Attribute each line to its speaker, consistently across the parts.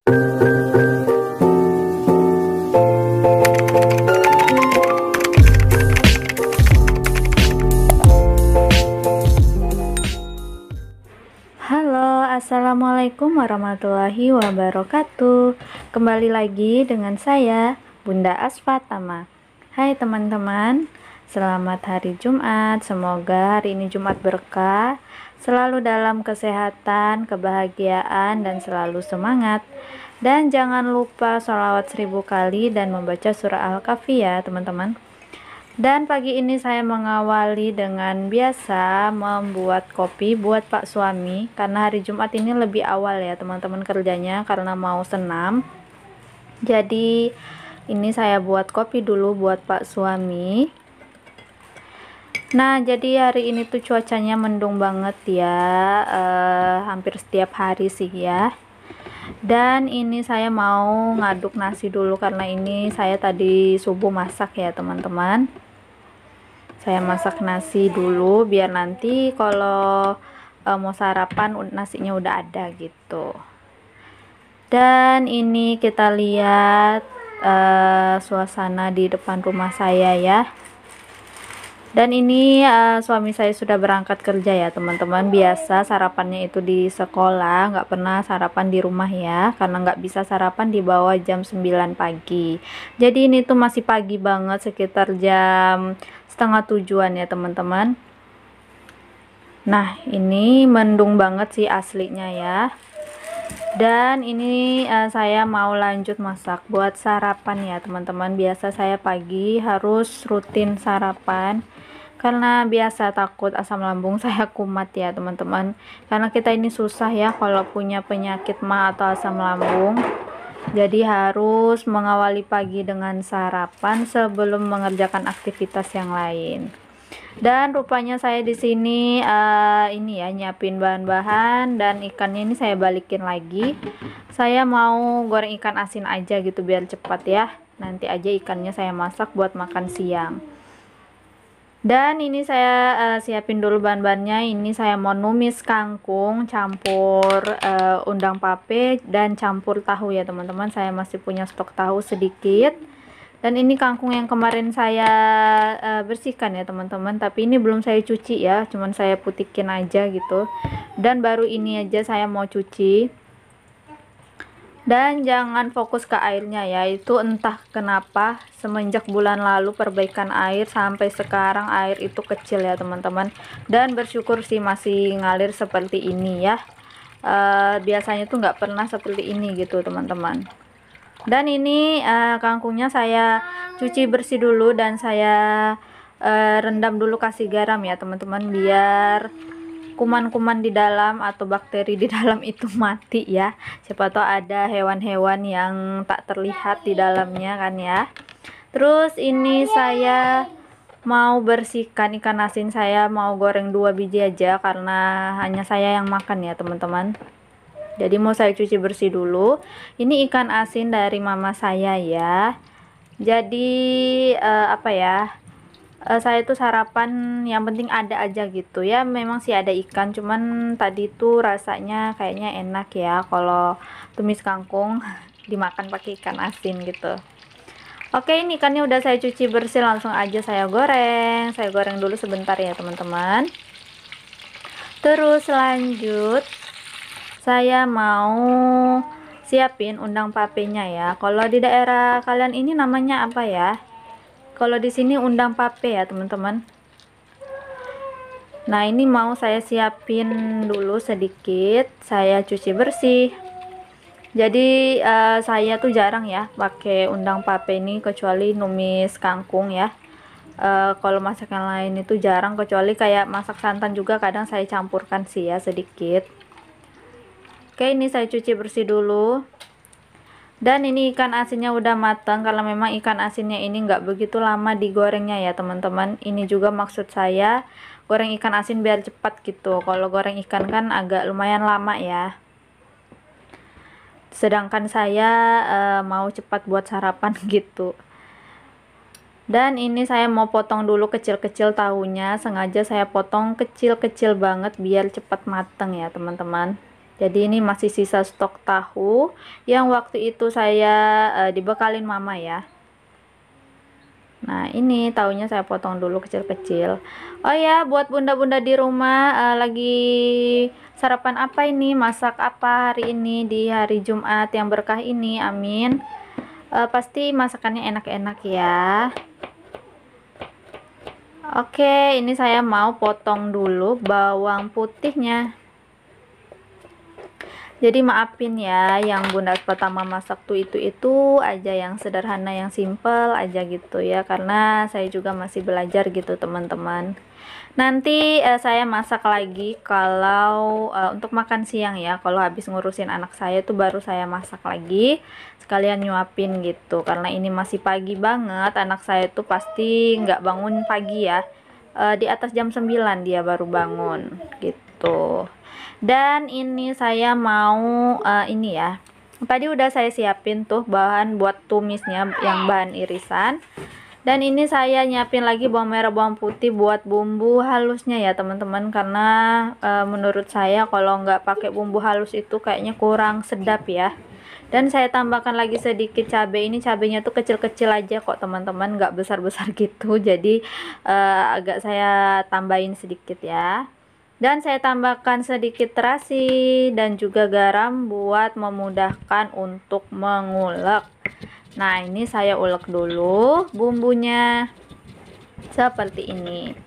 Speaker 1: Halo, assalamualaikum warahmatullahi wabarakatuh. Kembali lagi dengan saya, Bunda Asfatama. Hai teman-teman, selamat hari Jumat. Semoga hari ini Jumat berkah, selalu dalam kesehatan, kebahagiaan, dan selalu semangat. Dan jangan lupa sholawat 1000 kali dan membaca surah Al-Kahfi ya teman-teman. Dan pagi ini saya mengawali dengan biasa membuat kopi buat Pak suami, karena hari Jumat ini lebih awal ya teman-teman kerjanya karena mau senam. Jadi ini saya buat kopi dulu buat Pak suami. Nah, jadi hari ini tuh cuacanya mendung banget ya, hampir setiap hari sih ya. Dan ini saya mau ngaduk nasi dulu karena ini saya tadi subuh masak ya teman-teman. Saya masak nasi dulu biar nanti kalau mau sarapan nasinya udah ada gitu. Dan ini kita lihat suasana di depan rumah saya ya. Dan ini suami saya sudah berangkat kerja ya teman-teman. Biasa sarapannya itu di sekolah, nggak pernah sarapan di rumah ya, karena nggak bisa sarapan di bawah jam 9 pagi. Jadi ini tuh masih pagi banget, sekitar jam setengah 7-an ya teman-teman. Nah, ini mendung banget sih aslinya ya. Dan ini saya mau lanjut masak buat sarapan ya teman-teman. Biasa saya pagi harus rutin sarapan karena biasa takut asam lambung saya kumat ya teman-teman. Karena kita ini susah ya kalau punya penyakit mah atau asam lambung. Jadi harus mengawali pagi dengan sarapan sebelum mengerjakan aktivitas yang lain. Dan rupanya saya di sini ini ya nyiapin bahan-bahan, dan ikannya ini saya balikin lagi. Saya mau goreng ikan asin aja gitu biar cepat ya. Nanti aja ikannya saya masak buat makan siang. Dan ini saya siapin dulu bahan-bahannya. Ini saya mau numis kangkung campur undang pape dan campur tahu ya teman-teman. Saya masih punya stok tahu sedikit. Dan ini kangkung yang kemarin saya bersihkan ya teman-teman, tapi ini belum saya cuci ya, cuman saya putikin aja gitu. Dan baru ini aja saya mau cuci. Dan jangan fokus ke airnya ya, itu entah kenapa semenjak bulan lalu perbaikan air sampai sekarang air itu kecil ya teman-teman. Dan bersyukur sih masih ngalir seperti ini ya. Biasanya tuh nggak pernah seperti ini gitu teman-teman. Dan ini kangkungnya saya cuci bersih dulu dan saya rendam dulu kasih garam ya teman-teman, biar kuman-kuman di dalam atau bakteri di dalam itu mati ya. Siapa tahu ada hewan-hewan yang tak terlihat di dalamnya kan ya. Terus ini saya mau bersihkan ikan asin, saya mau goreng 2 biji aja karena hanya saya yang makan ya teman-teman. Jadi mau saya cuci bersih dulu. Ini ikan asin dari mama saya ya. Jadi apa ya, saya itu sarapan yang penting ada aja gitu ya. Memang sih ada ikan, cuman tadi tuh rasanya kayaknya enak ya kalau tumis kangkung dimakan pakai ikan asin gitu. Oke, ini ikannya udah saya cuci bersih, langsung aja saya goreng. Saya goreng dulu sebentar ya teman-teman. Terus lanjut saya mau siapin undang papenya ya. Kalau di daerah kalian ini namanya apa ya? Kalau di sini undang pape ya teman-teman. Nah, ini mau saya siapin dulu sedikit, saya cuci bersih. Jadi saya tuh jarang ya pakai undang pape ini, kecuali numis kangkung ya. Kalau masak yang lain itu jarang, kecuali kayak masak santan juga kadang saya campurkan sih ya sedikit. Oke, ini saya cuci bersih dulu. Dan ini ikan asinnya udah matang, karena memang ikan asinnya ini nggak begitu lama digorengnya ya teman-teman. Ini juga maksud saya goreng ikan asin biar cepat gitu. Kalau goreng ikan kan agak lumayan lama ya. Sedangkan saya mau cepat buat sarapan gitu. Dan ini saya mau potong dulu kecil-kecil tahunya. Sengaja saya potong kecil-kecil banget biar cepat matang ya teman-teman. Jadi ini masih sisa stok tahu yang waktu itu saya dibekalin mama ya. Nah, ini tahunya saya potong dulu kecil-kecil. Oh ya, buat bunda-bunda di rumah lagi sarapan apa ini? Masak apa hari ini di hari Jumat yang berkah ini? Amin. Pasti masakannya enak-enak ya. Oke, ini saya mau potong dulu bawang putihnya. Jadi maafin ya yang bunda pertama masak tuh itu aja, yang sederhana, yang simple aja gitu ya, karena saya juga masih belajar gitu teman-teman. Nanti saya masak lagi kalau untuk makan siang ya, kalau habis ngurusin anak saya tuh baru saya masak lagi sekalian nyuapin gitu, karena ini masih pagi banget. Anak saya tuh pasti nggak bangun pagi ya, di atas jam 9 dia baru bangun gitu. Dan ini saya mau ini ya, tadi udah saya siapin tuh bahan buat tumisnya yang bahan irisan. Dan ini saya nyiapin lagi bawang merah bawang putih buat bumbu halusnya ya teman-teman, karena menurut saya kalau nggak pakai bumbu halus itu kayaknya kurang sedap ya. Dan saya tambahkan lagi sedikit cabai. Ini cabainya tuh kecil-kecil aja kok teman-teman, nggak besar-besar gitu, jadi agak saya tambahin sedikit ya. Dan saya tambahkan sedikit terasi dan juga garam buat memudahkan untuk mengulek. Nah, ini saya ulek dulu bumbunya seperti ini.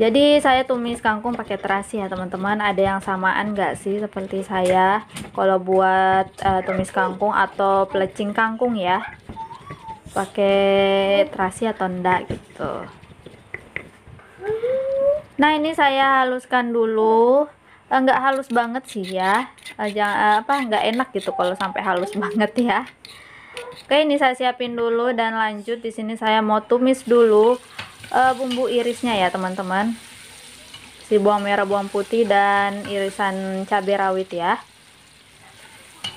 Speaker 1: Jadi saya tumis kangkung pakai terasi ya teman-teman. Ada yang samaan nggak sih seperti saya kalau buat tumis kangkung atau pelecing kangkung ya, pakai terasi atau enggak gitu. Nah, ini saya haluskan dulu. Enggak halus banget sih ya, jangan nggak enak gitu kalau sampai halus banget ya. Oke, ini saya siapin dulu dan lanjut di sini saya mau tumis dulu bumbu irisnya ya teman-teman, si bawang merah bawang putih dan irisan cabai rawit ya.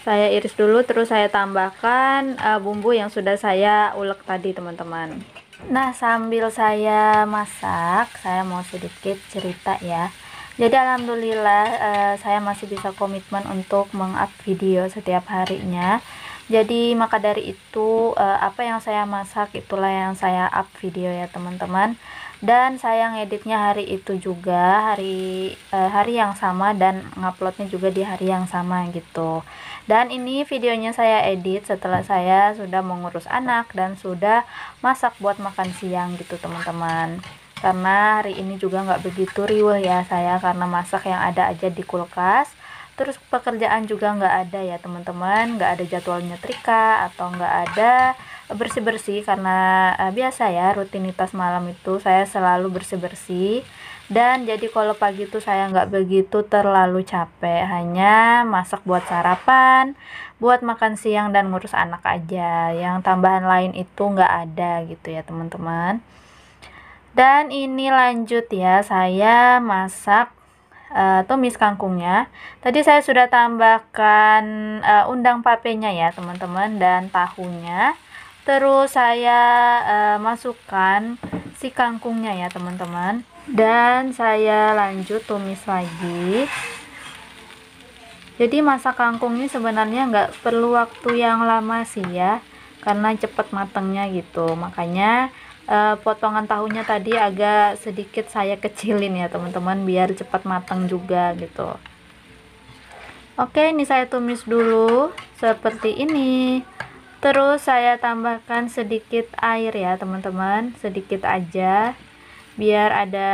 Speaker 1: Saya iris dulu, terus saya tambahkan bumbu yang sudah saya ulek tadi teman-teman. Nah, sambil saya masak, saya mau sedikit cerita ya. Jadi alhamdulillah saya masih bisa komitmen untuk meng-up video setiap harinya. Jadi maka dari itu apa yang saya masak itulah yang saya up video ya teman-teman. Dan saya ngeditnya hari itu juga, hari yang sama, dan nguploadnya juga di hari yang sama gitu. Dan ini videonya saya edit setelah saya sudah mengurus anak dan sudah masak buat makan siang gitu teman-teman. Karena hari ini juga nggak begitu riweh ya saya, karena masak yang ada aja di kulkas. Terus pekerjaan juga nggak ada ya teman-teman, nggak ada jadwal nyetrika atau nggak ada bersih-bersih, karena biasa ya rutinitas malam itu saya selalu bersih-bersih. Dan jadi kalau pagi itu saya nggak begitu terlalu capek, hanya masak buat sarapan, buat makan siang dan ngurus anak aja, yang tambahan lain itu nggak ada gitu ya teman-teman. Dan ini lanjut ya, saya masak tumis kangkungnya. Tadi saya sudah tambahkan undang papenya ya teman-teman, dan tahunya. Terus saya masukkan si kangkungnya ya teman-teman, dan saya lanjut tumis lagi. Jadi masak kangkung ini sebenarnya nggak perlu waktu yang lama sih ya, karena cepat matangnya gitu. Makanya potongan tahunya tadi agak sedikit saya kecilin ya teman-teman, biar cepat matang juga gitu. Oke, ini saya tumis dulu seperti ini. Terus saya tambahkan sedikit air ya teman-teman, sedikit aja biar ada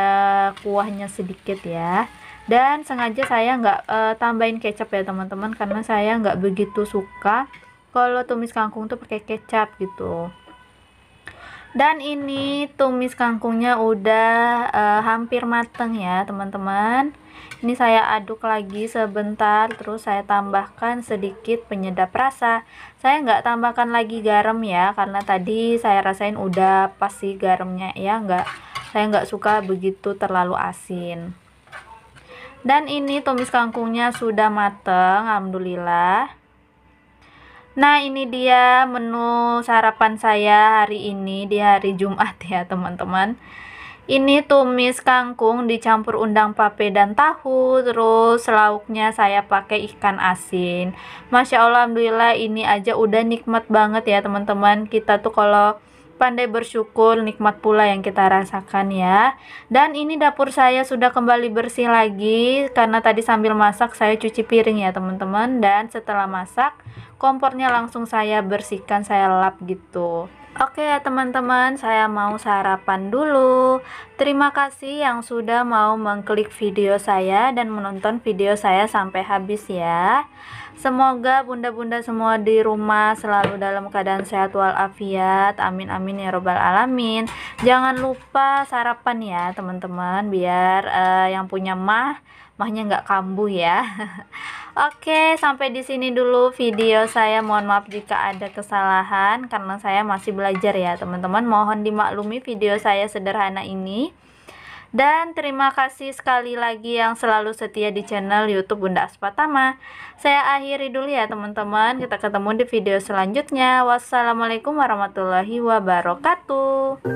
Speaker 1: kuahnya sedikit ya. Dan sengaja saya nggak tambahin kecap ya teman-teman, karena saya nggak begitu suka kalau tumis kangkung tuh pakai kecap gitu. Dan ini tumis kangkungnya udah hampir mateng ya teman-teman. Ini saya aduk lagi sebentar, terus saya tambahkan sedikit penyedap rasa. Saya nggak tambahkan lagi garam ya, karena tadi saya rasain udah pas sih garamnya ya, saya nggak suka begitu terlalu asin. Dan ini tumis kangkungnya sudah mateng, alhamdulillah. Nah, ini dia menu sarapan saya hari ini di hari Jumat ya teman-teman. Ini tumis kangkung dicampur undang pape dan tahu, terus lauknya saya pakai ikan asin. Masya Allah, alhamdulillah, ini aja udah nikmat banget ya teman-teman. Kita tuh kalau pandai bersyukur, nikmat pula yang kita rasakan ya. Dan ini dapur saya sudah kembali bersih lagi karena tadi sambil masak saya cuci piring ya teman-teman. Dan setelah masak, kompornya langsung saya bersihkan, saya lap gitu. Oke ya teman-teman, saya mau sarapan dulu. Terima kasih yang sudah mau mengklik video saya dan menonton video saya sampai habis ya. Semoga bunda-bunda semua di rumah selalu dalam keadaan sehat walafiat. Amin amin ya robbal alamin. Jangan lupa sarapan ya teman-teman, biar yang punya mahnya nggak kambuh ya. Oke, sampai di sini dulu video saya. Mohon maaf jika ada kesalahan karena saya masih belajar ya, teman-teman. Mohon dimaklumi video saya sederhana ini. Dan terima kasih sekali lagi yang selalu setia di channel YouTube Bunda Aspatama. Saya akhiri dulu ya, teman-teman. Kita ketemu di video selanjutnya. Wassalamualaikum warahmatullahi wabarakatuh.